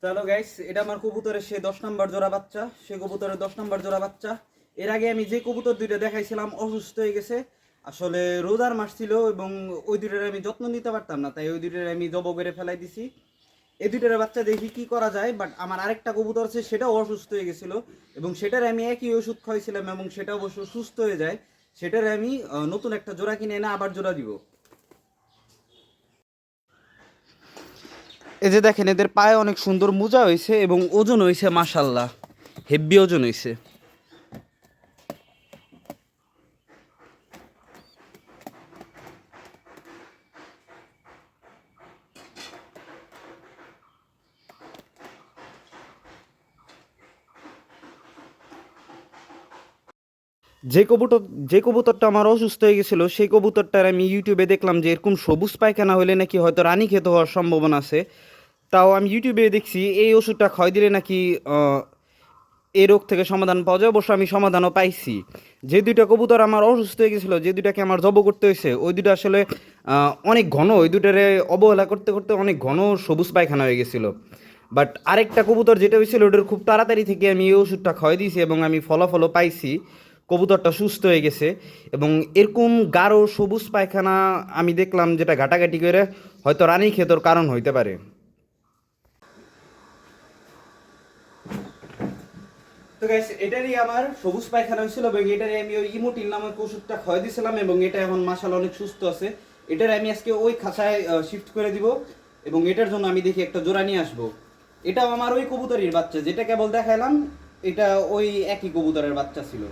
চলো গাইস, এটা আমার কবুতরের সে 10 নম্বর জোড়া বাচ্চা, সে কবুতরের 10 নম্বর জোড়া বাচ্চা। এর আগে আমি যে কবুতর দুইটা দেখাইছিলাম অসুস্থ হয়ে গেছে। আসলে রোজার মাস ছিল এবং ওই দুইটার আমি যত্ন নিতে পারতাম না, তাই ওই দুইটার আমি জব করে ফেলাই দিছি। এই দুইটার বাচ্চা দেখি কি করা যায়, বাট আমার আরেকটা কবুতর আছে, সেটাও অসুস্থ হয়ে গেছিল এবং সেটার আমি একই ওষুধ খাইছিলাম এবং সেটা অবশ্য সুস্থ হয়ে যায়। সেটার আমি নতুন একটা জোড়া কিনে এনে আবার জোড়া দিব। এই যে দেখেন, এদের পায়ে অনেক সুন্দর মোজা হয়েছে এবং ওজন হয়েছে মাশাল্লাহ, হেভি ওজন হয়েছে। যে কবুতর যে কবুতরটা আমার অসুস্থ হয়ে গেছিলো, সেই কবুতরটার আমি ইউটিউবে দেখলাম যে এরকম সবুজ পায়খানা হলে নাকি হয়তো রানীক্ষেত হওয়ার সম্ভাবনা আছে। তাও আমি ইউটিউবে দেখছি এই ওষুধটা খাওয়াই দিলে নাকি এই রোগ থেকে সমাধান পাওয়া যায়। অবশ্য আমি সমাধানও পাইছি। যে দুইটা কবুতর আমার অসুস্থ হয়ে গেছিলো, যে দুইটাকে আমার জব করতে হয়েছে, ওই দুটো আসলে অনেক ঘন, ওই দুটারে অবহেলা করতে করতে অনেক ঘন সবুজ পায়খানা হয়ে গেছিলো। বাট আরেকটা কবুতর যেটা হয়েছিল, ওটার খুব তাড়াতাড়ি থেকে আমি এই ওষুধটা খাওয়াই দিয়েছি এবং আমি ফলাফলও পাইছি। কবুতরটা সুস্থ হয়ে গেছে এবং এরকম গাঢ় সবুজ পায়খানা আমি দেখলাম, যেটা ঘাটাঘাটি করে হয়তো রানীক্ষেতর কারণ হইতে পারে। তো গাইস, এটারই আমার সবুজ পায়খানা হয়েছিল এবং এটারই আমি ওই ইমোটিন নামক ওষুধটা খাওয়াই দিয়েছিলাম এবং এটা এখন মাশাআল্লাহ অনেক সুস্থ আছে। এটার আমি আজকে ওই খাঁচায় শিফট করে দিব এবং এটার জন্য আমি দেখি একটা জোড়া নিয়ে আসবো। এটাও আমার ওই কবুতরের বাচ্চা, যেটা কেবল দেখাইলাম, এটা ওই একই কবুতরের বাচ্চা ছিল।